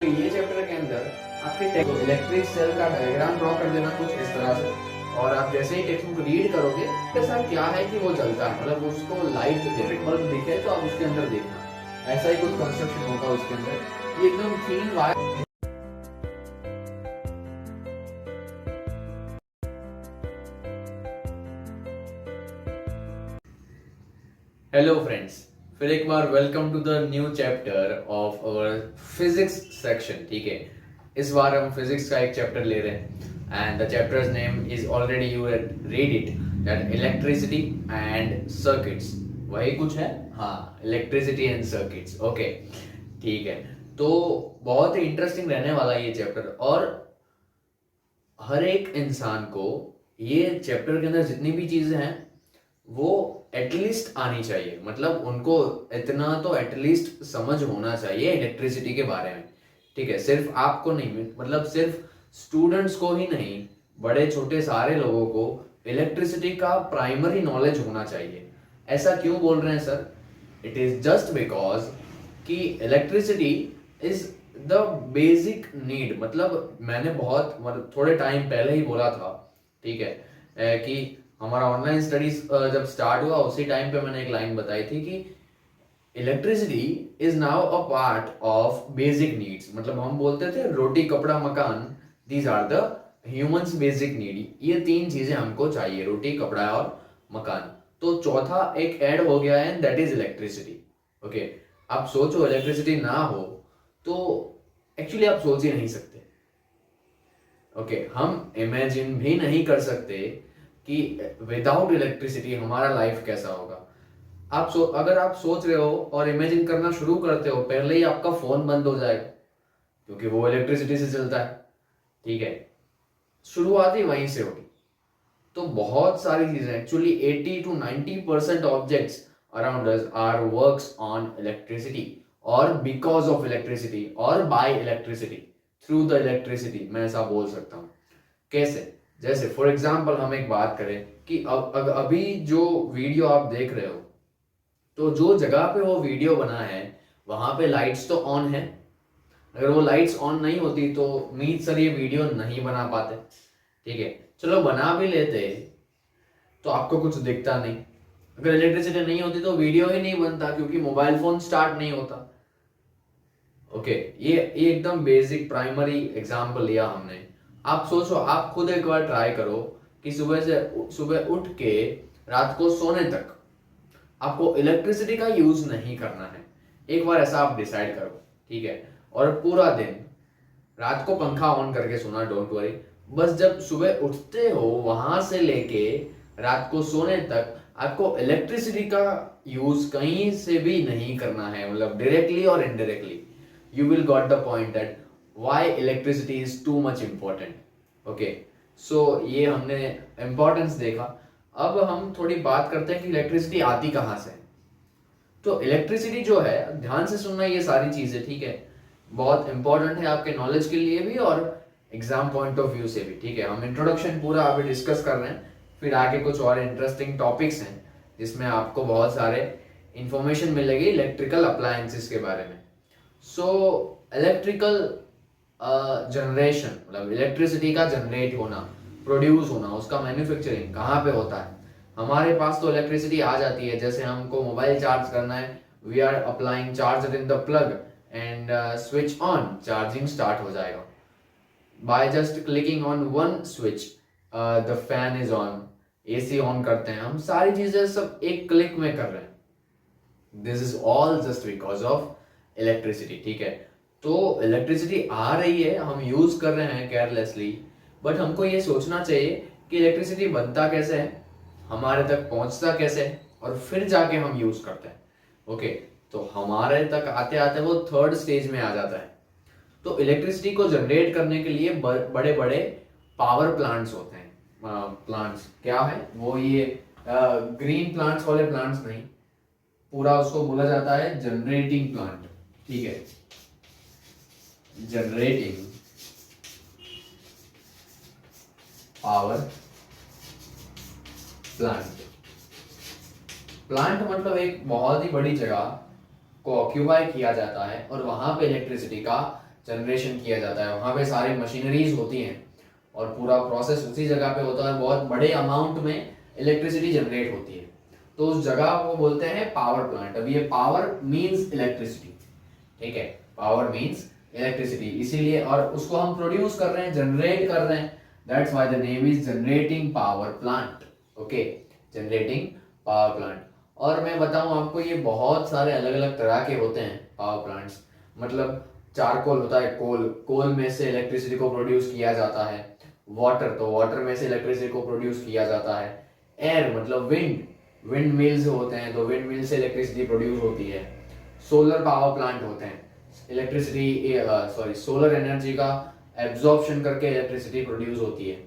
तो ये चैप्टर के अंदर आपके इलेक्ट्रिक सेल का डायग्राम ड्रॉ कर देना कुछ इस तरह से, और आप जैसे ही टेक्स्ट बुक रीड करोगे ऐसा क्या है कि वो जलता है, मतलब उसको लाइट इलेक्ट्रिक बल्ब दिखे तो आप उसके अंदर देखना, ऐसा ही कुछ कंस्ट्रक्शन होगा उसके अंदर। ये एकदम थीन वायर। हेलो फ्रेंड्स, फिर एक बार welcome to the new chapter of our physics section. ठीक है, इस बार हम फिजिक्स का एक चैप्टर ले रहे हैं and the chapters name is already you read it, that electricity and circuits. वही कुछ है, हाँ, इलेक्ट्रिसिटी एंड सर्किट्स। ओके, ठीक है। तो बहुत ही इंटरेस्टिंग रहने वाला है ये चैप्टर, और हर एक इंसान को ये चैप्टर के अंदर जितनी भी चीजें हैं वो एटलीस्ट आनी चाहिए, मतलब उनको इतना तो एटलीस्ट समझ होना चाहिए इलेक्ट्रिसिटी के बारे में। ठीक है, सिर्फ आपको नहीं, मतलब सिर्फ स्टूडेंट्स को ही नहीं, बड़े छोटे सारे लोगों को इलेक्ट्रिसिटी का प्राइमरी नॉलेज होना चाहिए। ऐसा क्यों बोल रहे हैं sir? It is just because कि electricity is the basic need. मतलब मैंने बहुत थोड़े टाइम पहले ही बोला था, ठीक है, कि हमारा ऑनलाइन स्टडीज जब स्टार्ट हुआ उसी टाइम पे मैंने एक लाइन बताई थी कि electricity is now a part of basic needs. मतलब हम बोलते थे रोटी कपड़ा मकान, these are the humans basic need. ये तीन चीजें हमको चाहिए, रोटी कपड़ा और मकान। तो चौथा एक ऐड हो गया है, दैट इज इलेक्ट्रिसिटी। ओके, आप सोचो इलेक्ट्रिसिटी ना हो तो एक्चुअली आप सोच ही नहीं सकते। ओके, हम इमेजिन भी नहीं कर सकते कि विदाउट इलेक्ट्रिसिटी हमारा लाइफ कैसा होगा। अगर आप सोच रहे हो और इमेजिन करना शुरू करते हो, पहले ही आपका फोन बंद हो जाएगा क्योंकि वो इलेक्ट्रिसिटी से चलता है। ठीक है, शुरुआत ही वहीं से होगी। तो बहुत सारी चीजें, actually 80 to 90% objects around us are works on electricity, और बिकॉज ऑफ इलेक्ट्रिसिटी, और by electricity, through the electricity, मैं ऐसा बोल सकता हूँ। कैसे? जैसे फॉर एग्जाम्पल हम एक बात करें कि अभी जो वीडियो आप देख रहे हो, तो जो जगह पे वो वीडियो बना है वहां पे लाइट्स तो ऑन है। अगर वो लाइट्स ऑन नहीं होती तो मीत सर ये वीडियो नहीं बना पाते। ठीक है, चलो बना भी लेते तो आपको कुछ दिखता नहीं। अगर इलेक्ट्रिसिटी नहीं होती तो वीडियो ही नहीं बनता क्योंकि मोबाइल फोन स्टार्ट नहीं होता। ओके, ये एकदम बेसिक प्राइमरी एग्जांपल लिया हमने। आप सोचो, आप खुद एक बार ट्राई करो कि सुबह उठ के रात को सोने तक आपको इलेक्ट्रिसिटी का यूज नहीं करना है। एक बार ऐसा आप डिसाइड करो, ठीक है, और पूरा दिन रात को पंखा ऑन करके सोना, डोंट वरी। बस जब सुबह उठते हो वहां से लेके रात को सोने तक आपको इलेक्ट्रिसिटी का यूज कहीं से भी नहीं करना है, मतलब डायरेक्टली और indirectly. you will got the point that why electricity is too much important. Okay, so ये हमने importance देखा। अब हम थोड़ी बात करते हैं कि इलेक्ट्रिसिटी आती कहाँ से। तो इलेक्ट्रिसिटी जो है, ध्यान से सुनना ये सारी चीजें, ठीक है, बहुत इंपॉर्टेंट है आपके नॉलेज के लिए भी और एग्जाम पॉइंट ऑफ व्यू से भी। ठीक है, हम इंट्रोडक्शन पूरा अभी डिस्कस कर रहे हैं, फिर आगे कुछ और इंटरेस्टिंग टॉपिक्स हैं जिसमें आपको बहुत सारे इंफॉर्मेशन मिलेगी इलेक्ट्रिकल अप्लायंसेस के बारे में। सो इलेक्ट्रिकल जनरेशन, मतलब इलेक्ट्रिसिटी का जनरेट होना, प्रोड्यूस होना, उसका मैन्युफैक्चरिंग कहाँ पे होता है? हमारे पास तो इलेक्ट्रिसिटी आ जाती है, जैसे हमको मोबाइल चार्ज करना है, we are applying charger in the plug and switch on, charging start हो जाएगा। By just clicking on one switch the fan is on, AC on करते हैं हम, सारी चीजें सब एक क्लिक में कर रहे हैं। This is all just because of electricity. ठीक है, तो इलेक्ट्रिसिटी आ रही है, हम यूज कर रहे हैं केयरलेसली, बट हमको ये सोचना चाहिए कि इलेक्ट्रिसिटी बनता कैसे है, हमारे तक पहुंचता कैसे है, और फिर जाके हम यूज करते हैं। ओके, तो हमारे तक आते आते वो थर्ड स्टेज में आ जाता है। तो इलेक्ट्रिसिटी को जनरेट करने के लिए बड़े बड़े पावर प्लांट्स होते हैं। प्लांट्स क्या है वो, ये ग्रीन प्लांट्स वाले प्लांट्स नहीं, पूरा उसको बोला जाता है जनरेटिंग प्लांट। ठीक है, जनरेटिंग पावर प्लांट। प्लांट मतलब एक बहुत ही बड़ी जगह को ऑक्यूपाई किया जाता है और वहां पे इलेक्ट्रिसिटी का जनरेशन किया जाता है, वहाँ पे सारी मशीनरीज होती हैं और पूरा प्रोसेस उसी जगह पे होता है, बहुत बड़े अमाउंट में इलेक्ट्रिसिटी जनरेट होती है, तो उस जगह को बोलते हैं पावर प्लांट। अब ये पावर मींस इलेक्ट्रिसिटी, ठीक है, पावर मींस इलेक्ट्रिसिटी, इसीलिए, और उसको हम प्रोड्यूस कर रहे हैं, जनरेट कर रहे हैं, that's why the name is generating power plant. Okay, generating power plant. और मैं बताऊं आपको, ये बहुत सारे अलग अलग तरह के होते हैं पावर प्लांट्स। मतलब चारकोल होता है, कोल में से इलेक्ट्रिसिटी को प्रोड्यूस किया जाता है। वाटर, तो वाटर में से इलेक्ट्रिसिटी को प्रोड्यूस किया जाता है। एयर मतलब विंड मिल्स होते हैं, तो विंड मिल से इलेक्ट्रिसिटी प्रोड्यूस होती है। सोलर पावर प्लांट होते हैं, सोलर एनर्जी का एब्जॉर्प्शन करके इलेक्ट्रिसिटी प्रोड्यूस होती है।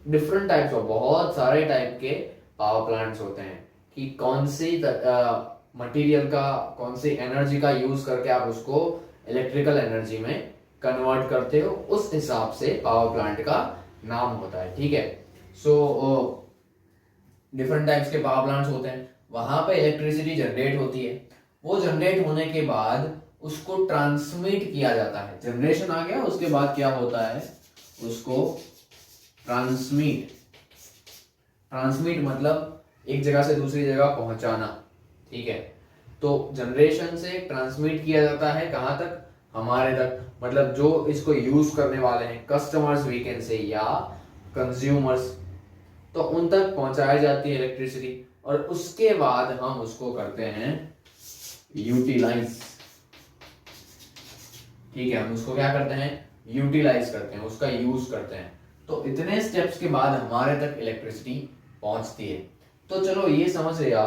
डिफरेंट टाइप्स ऑफ, बहुत सारे टाइप के पावर प्लांट्स होते हैं कि कौन सी मटेरियल का, कौन सी एनर्जी का यूज करके आप उसको इलेक्ट्रिकल एनर्जी में कन्वर्ट करते हो, उस हिसाब से पावर प्लांट का नाम होता है, ठीक है। सो डिफरेंट टाइप्स के पावर प्लांट्स होते हैं, वहां पे इलेक्ट्रिसिटी जनरेट होती है। वो जनरेट होने के बाद उसको ट्रांसमिट किया जाता है। जनरेशन आ गया, उसके बाद क्या होता है, उसको ट्रांसमिट मतलब एक जगह से दूसरी जगह पहुंचाना, ठीक है। तो जनरेशन से ट्रांसमिट किया जाता है कहां तक, हमारे तक, मतलब जो इसको यूज करने वाले हैं, कस्टमर्स वी कैन से, या कंज्यूमर्स, तो उन तक पहुंचाई जाती है इलेक्ट्रिसिटी। और उसके बाद हम उसको करते हैं यूटिलाइज, ठीक है, हम उसको क्या करते हैं, यूटिलाइज करते हैं, उसका यूज करते हैं। तो इतने स्टेप्स के बाद हमारे तक इलेक्ट्रिसिटी पहुंचती है। तो चलो ये समझ लिया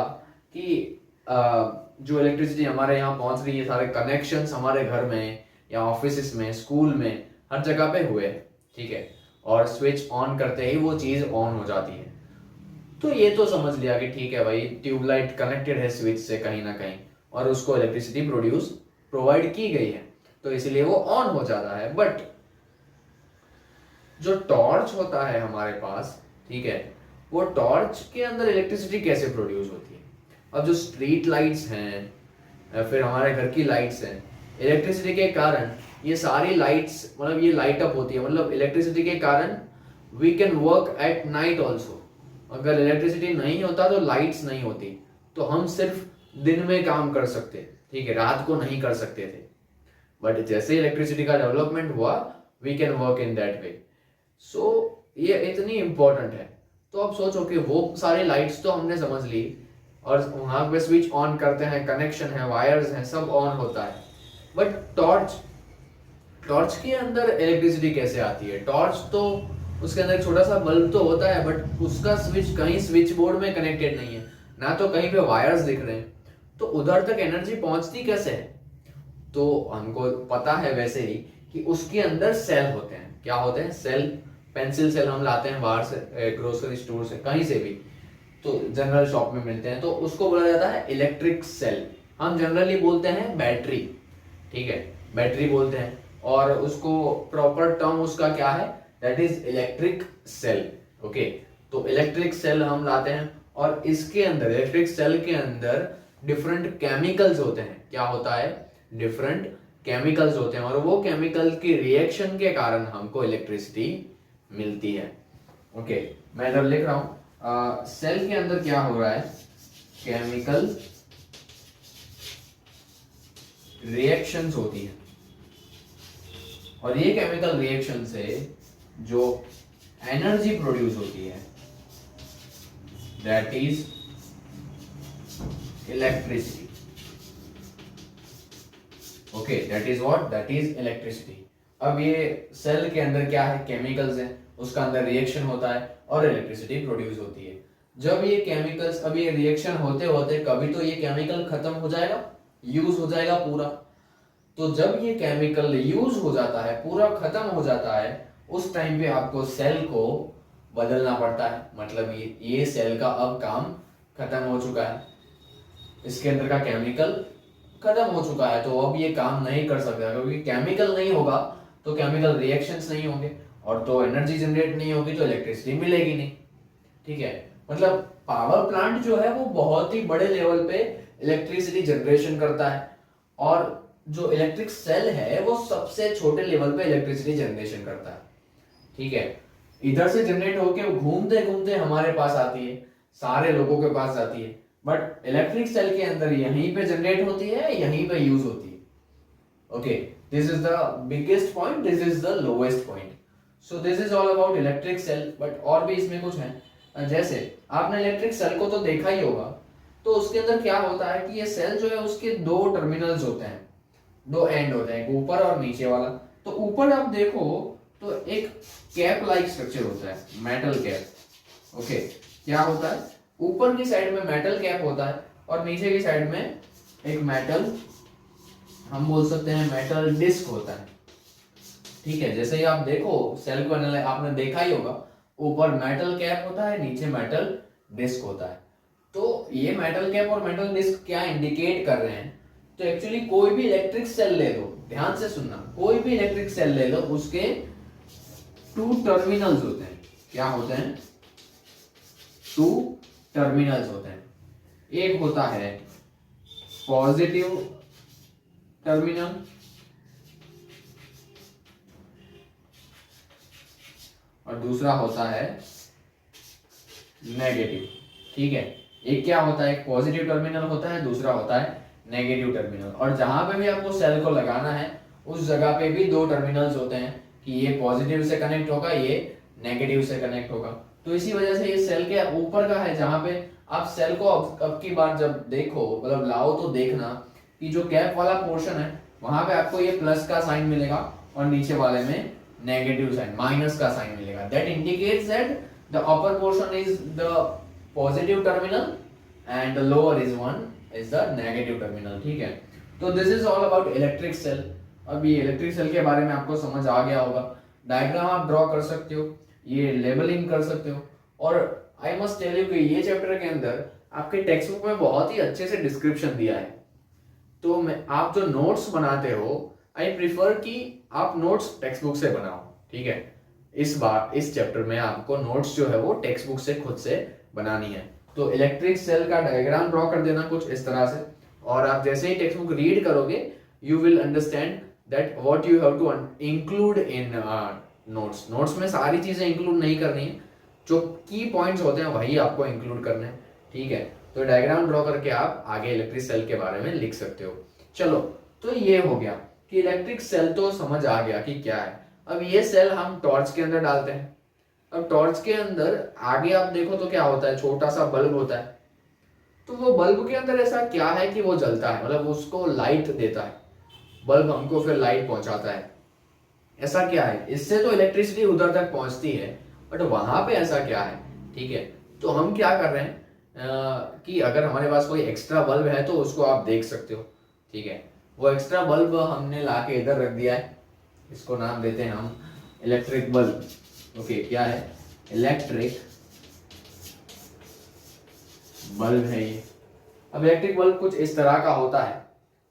कि जो इलेक्ट्रिसिटी हमारे यहाँ पहुंच रही है, सारे कनेक्शंस हमारे घर में या ऑफिस में, स्कूल में, हर जगह पे हुए, ठीक है, और स्विच ऑन करते ही वो चीज ऑन हो जाती है। तो ये तो समझ लिया कि ठीक है भाई, ट्यूबलाइट कनेक्टेड है स्विच से कहीं ना कहीं, और उसको इलेक्ट्रिसिटी प्रोवाइड की गई है, तो इसलिए वो ऑन हो जाता है। बट जो टॉर्च होता है हमारे पास, ठीक है, वो टॉर्च के अंदर इलेक्ट्रिसिटी कैसे प्रोड्यूस होती है। अब जो स्ट्रीट लाइट्स हैं, फिर हमारे घर की लाइट्स हैं, इलेक्ट्रिसिटी के कारण ये सारी लाइट्स, मतलब ये लाइट अप होती है, मतलब इलेक्ट्रिसिटी के कारण we can work at night also. अगर इलेक्ट्रिसिटी नहीं होता तो लाइट्स नहीं होती, तो हम सिर्फ दिन में काम कर सकते, ठीक है, रात को नहीं कर सकते थे। बट जैसे इलेक्ट्रिसिटी का डेवलपमेंट हुआ, we can work in that way. So ये इतनी इंपॉर्टेंट है। तो अब सोचो कि वो सारी लाइट्स तो हमने समझ ली, और वहां पे स्विच ऑन करते हैं, कनेक्शन है, वायर्स हैं, सब ऑन होता है। बट टॉर्च के अंदर इलेक्ट्रिसिटी कैसे आती है। टॉर्च तो उसके अंदर एक छोटा सा बल्ब तो होता है, बट उसका स्विच कहीं स्विच बोर्ड में कनेक्टेड नहीं है, ना तो कहीं पे वायर्स दिख रहे हैं, तो उधर तक एनर्जी पहुंचती कैसे है। तो हमको पता है वैसे ही कि उसके अंदर सेल होते हैं। क्या होते हैं, सेल, पेंसिल सेल हम लाते हैं बाहर से, ग्रोसरी स्टोर से, कहीं से भी, तो जनरल शॉप में मिलते हैं, तो उसको बोला जाता है इलेक्ट्रिक सेल। हम जनरली बोलते हैं बैटरी, ठीक है, बैटरी बोलते हैं, और उसको प्रॉपर टर्म उसका क्या है, that is electric cell. Okay, तो इलेक्ट्रिक सेल हम लाते हैं, और इसके अंदर, इलेक्ट्रिक सेल के अंदर डिफरेंट केमिकल्स होते हैं। क्या होता है, डिफरेंट केमिकल्स होते हैं, और वो केमिकल के रिएक्शन के कारण हमको इलेक्ट्रिसिटी मिलती है। ओके, मैं इधर लिख रहा हूं, सेल के अंदर क्या हो रहा है, केमिकल रिएक्शंस होती है, और ये केमिकल रिएक्शन से जो एनर्जी प्रोड्यूस होती है, that is electricity. Okay, that is what, that is electricity. अब ये सेल के अंदर क्या है, केमिकल्स हैं, उसका अंदर रिएक्शन होता है और इलेक्ट्रिसिटी प्रोड्यूस होती है। जब ये केमिकल्स, अब ये रिएक्शन होते होते कभी तो ये केमिकल खत्म हो जाएगा, यूज हो जाएगा पूरा। तो जब ये केमिकल यूज हो जाता है, पूरा खत्म हो जाता है, उस टाइम पे आपको सेल को बदलना पड़ता है। मतलब ये सेल का अब काम खत्म हो चुका है, इसके अंदर का केमिकल खत्म हो चुका है, तो अब ये काम नहीं कर सकता, क्योंकि केमिकल नहीं होगा तो केमिकल रिएक्शंस नहीं होंगे, और तो एनर्जी जनरेट नहीं होगी, तो इलेक्ट्रिसिटी मिलेगी नहीं, ठीक है। मतलब पावर प्लांट जो है वो बहुत ही बड़े लेवल पे इलेक्ट्रिसिटी जनरेशन करता है, और जो इलेक्ट्रिक सेल है वो सबसे छोटे लेवल पे इलेक्ट्रिसिटी जनरेशन करता है, ठीक है। इधर से जनरेट होके घूमते घूमते हमारे पास आती है, सारे लोगों के पास आती है, बट इलेक्ट्रिक सेल के अंदर यहीं पे जनरेट होती है, यहीं पे यूज होती है। Okay, this is the biggest point, this is the lowest point. So this is all about electric cell, but और भी इसमें कुछ है। जैसे आपने इलेक्ट्रिक सेल को तो देखा ही होगा, तो उसके अंदर क्या होता है कि ये सेल जो है उसके दो टर्मिनल्स होते हैं, दो एंड होते हैं, ऊपर और नीचे वाला। तो ऊपर आप देखो तो एक कैप लाइक स्ट्रक्चर होता है, मेटल कैप। ओके, क्या होता है, ऊपर की साइड में मेटल कैप होता है और नीचे की साइड में एक मेटल, हम बोल सकते हैं मेटल डिस्क होता है, ठीक है। जैसे ही आप देखो सेल को आपने देखा ही होगा, ऊपर मेटल कैप होता है, नीचे मेटल डिस्क होता है। तो ये मेटल कैप और मेटल डिस्क क्या इंडिकेट कर रहे हैं, तो एक्चुअली कोई भी इलेक्ट्रिक सेल ले लो, ध्यान से सुनना, कोई भी इलेक्ट्रिक सेल ले लो, उसके टू टर्मिनल्स होते हैं। क्या होते हैं, टू टर्मिनल्स होते हैं। एक होता है पॉजिटिव टर्मिनल और दूसरा होता है नेगेटिव, ठीक है। एक क्या होता है, एक पॉजिटिव टर्मिनल होता है, दूसरा होता है नेगेटिव टर्मिनल। और जहां पे भी आपको सेल को लगाना है उस जगह पे भी दो टर्मिनल्स होते हैं कि ये पॉजिटिव से कनेक्ट होगा, ये नेगेटिव से कनेक्ट होगा। तो इसी वजह से ये सेल के ऊपर का है, जहां पे आप सेल को अब की बार जब देखो, मतलब लाओ तो देखना कि जो कैप वाला पोर्शन है वहां पे आपको ये प्लस का साइन मिलेगा और नीचे वाले में नेगेटिव साइन, माइनस का साइन मिलेगा। That indicates that the upper portion is the positive terminal and the lower is one is the negative terminal, ठीक है। तो this is all about electric cell. अब ये इलेक्ट्रिक सेल के बारे में आपको समझ आ गया होगा, डायग्राम आप ड्रॉ कर सकते हो, ये लेबलिंग कर सकते हो। और आई मस्ट टेल यू कि ये चैप्टर के अंदर आपके टेक्स्ट बुक में बहुत ही अच्छे से डिस्क्रिप्शन दिया है। तो आप जो नोट्स बनाते हो, आई प्रिफर कि आप नोट्स टेक्स्ट बुक से बनाओ, ठीक है। इस बार इस चैप्टर में आपको नोट्स जो है वो टेक्स्ट बुक से खुद से बनानी है। तो इलेक्ट्रिक सेल का डायग्राम ड्रॉ कर देना कुछ इस तरह से, और आप जैसे ही टेक्स्ट बुक रीड करोगे you will understand that what you have to include in notes. Notes में सारी चीजें इंक्लूड नहीं करनी है, जो की पॉइंट्स होते हैं वही आपको इंक्लूड करने हैं, ठीक है। तो डायग्राम ड्रॉ करके आप आगे इलेक्ट्रिक सेल के बारे में लिख सकते हो। चलो, तो ये हो गया कि इलेक्ट्रिक सेल तो समझ आ गया कि क्या है। अब ये सेल हम टॉर्च के अंदर डालते हैं। अब टॉर्च के अंदर आगे आप देखो तो क्या होता है, छोटा सा बल्ब होता है। तो वो बल्ब के अंदर ऐसा क्या है कि वो जलता है, मतलब उसको लाइट देता है, बल्ब हमको फिर लाइट पहुंचाता है। ऐसा क्या है, इससे तो इलेक्ट्रिसिटी उधर तक पहुंचती है, बट वहां पे ऐसा क्या है, ठीक है। तो हम क्या कर रहे हैं कि अगर हमारे पास कोई एक्स्ट्रा बल्ब है तो उसको आप देख सकते हो, ठीक है। वो एक्स्ट्रा बल्ब हमने लाके इधर रख दिया है, इसको नाम देते हैं हम इलेक्ट्रिक बल्ब। ओके, क्या है, इलेक्ट्रिक बल्ब है ये। अब इलेक्ट्रिक बल्ब कुछ इस तरह का होता है,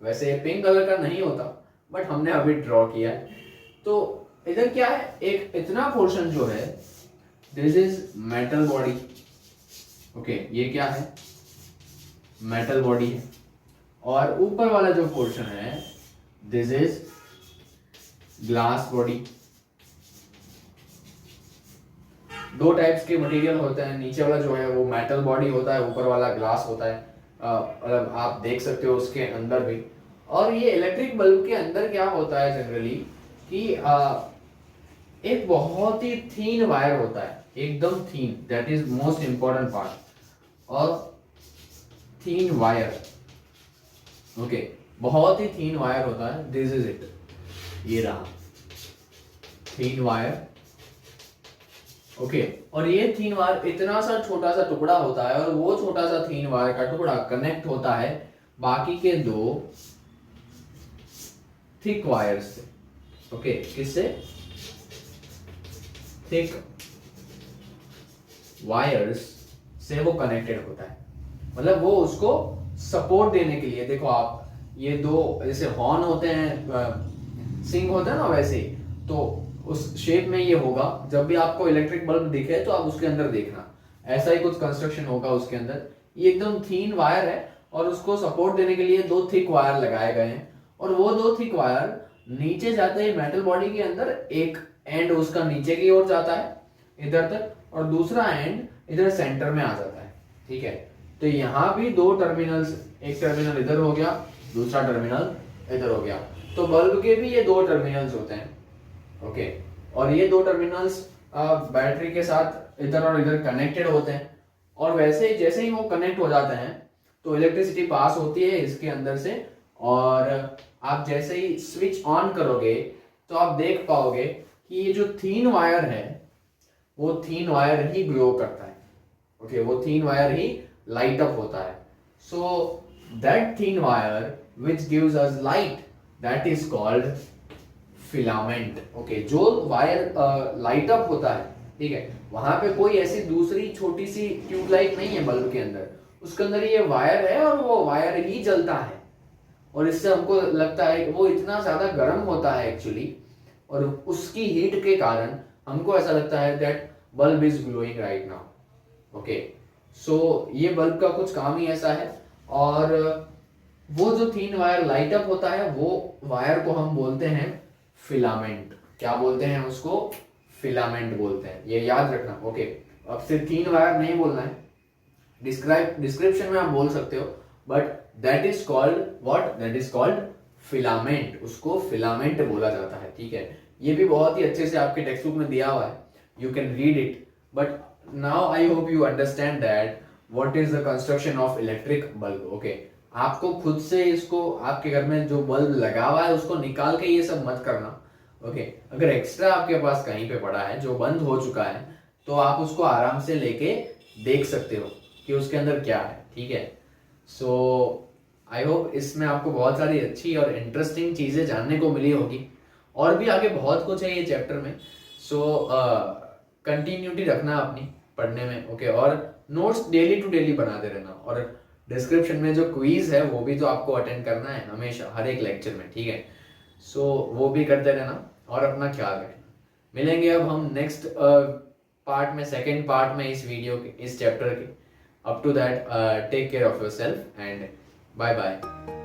वैसे ये पिंक कलर का नहीं होता, बट हमने अभी ड्रॉ किया है। तो इधर क्या है, एक इतना पोर्शन जो है, this is metal body. Okay, ये क्या है, मेटल बॉडी है। और ऊपर वाला जो पोर्शन है, दिस इज ग्लास बॉडी। दो टाइप्स के मटेरियल होते हैं, नीचे वाला जो है वो मेटल बॉडी होता है, ऊपर वाला ग्लास होता है। मतलब आप देख सकते हो उसके अंदर भी। और ये इलेक्ट्रिक बल्ब के अंदर क्या होता है जनरली कि एक बहुत ही थीन वायर होता है, एकदम thin, that is most important part. और थीन वायर, ओके, बहुत ही थीन वायर होता है, दिस इज इट, ये रहा थीन वायर। ओके, और ये थीन वायर इतना सा छोटा सा टुकड़ा होता है, और वो छोटा सा थीन वायर का टुकड़ा कनेक्ट होता है बाकी के दो थिक वायर्स से। ओके, किससे, थिक वायर्स से वो कनेक्टेड होता है। मतलब वो उसको सपोर्ट देने के लिए, देखो आप ये दो जैसे हॉर्न होते हैं, सिंग होता है ना, वैसे ही तो उस शेप में ये होगा। जब भी आपको इलेक्ट्रिक बल्ब दिखे तो आप उसके अंदर देखना, ऐसा ही कुछ कंस्ट्रक्शन होगा उसके अंदर। ये एकदम थीन वायर है और उसको सपोर्ट देने के लिए दो थिक वायर लगाए गए हैं, और वो दो थिक वायर नीचे जाते ही मेटल बॉडी के अंदर एक एंड उसका नीचे की ओर जाता है इधर तक और दूसरा एंड इधर सेंटर में आ जाता है, ठीक है। तो यहाँ भी दो टर्मिनल्स, एक टर्मिनल इधर हो गया, दूसरा टर्मिनल इधर हो गया। तो बल्ब के भी ये दो टर्मिनल्स होते हैं, ओके। और ये दो टर्मिनल्स बैटरी के साथ इधर और इधर कनेक्टेड होते हैं और वैसे ही जैसे ही वो कनेक्ट हो जाते हैं तो इलेक्ट्रिसिटी पास होती है इसके अंदर से और आप जैसे ही स्विच ऑन करोगे तो आप देख पाओगे कि ये जो थीन वायर है वो थीन वायर ही ग्लो करता है, ओके। वो थीन वायर ही लाइट अप होता है। So that thin wire which gives us light that is called filament, okay. जो वायर लाइट अप होता है, ठीक है, वहां पे कोई ऐसी दूसरी छोटी सी ट्यूबलाइट नहीं है बल्ब के अंदर, उसके अंदर ये वायर है और वो वायर ही जलता है और इससे हमको लगता है कि वो इतना ज्यादा गर्म होता है एक्चुअली और उसकी हीट के कारण हमको ऐसा लगता है that bulb is glowing right now, okay. So ये बल्ब का कुछ काम ही ऐसा है और वो जो थीन वायर लाइट अप होता है वो वायर को हम बोलते हैं फिलामेंट। क्या बोलते हैं उसको? फिलामेंट बोलते हैं, ये याद रखना, ओके। अब सिर्फ थीन वायर नहीं बोलना है, डिस्क्रिप्शन में आप बोल सकते हो, but that is called what? That is called filament. उसको फिलामेंट बोला जाता है, ठीक है। ये भी बहुत ही अच्छे से आपके टेक्स्ट बुक में दिया हुआ है, you can read it. But now I hope you understand that what is the construction of electric bulb, okay. आपको खुद से इसको आपके घर में जो बल्ब लगा हुआ है उसको निकाल के ये सब मत करना, ओके। अगर एक्स्ट्रा आपके पास कहीं पे पड़ा है जो बंद हो चुका है तो आप उसको आराम से लेके देख सकते हो कि उसके अंदर क्या है, ठीक है। सो आई होप इसमें आपको बहुत सारी अच्छी और इंटरेस्टिंग चीजें जानने को मिली होगी और भी आगे बहुत कुछ है ये चैप्टर में। सो कंटिन्यूटी रखना अपनी पढ़ने में, ओके। और नोट्स डेली टू डेली बनाते रहना और डिस्क्रिप्शन में जो क्विज है वो भी तो आपको अटेंड करना है हमेशा हर एक लेक्चर में, ठीक है। सो वो भी करते रहना और अपना ख्याल रखना। मिलेंगे अब हम नेक्स्ट पार्ट में, सेकेंड पार्ट में इस वीडियो के, इस चैप्टर के। Up to that take care of yourself and bye bye.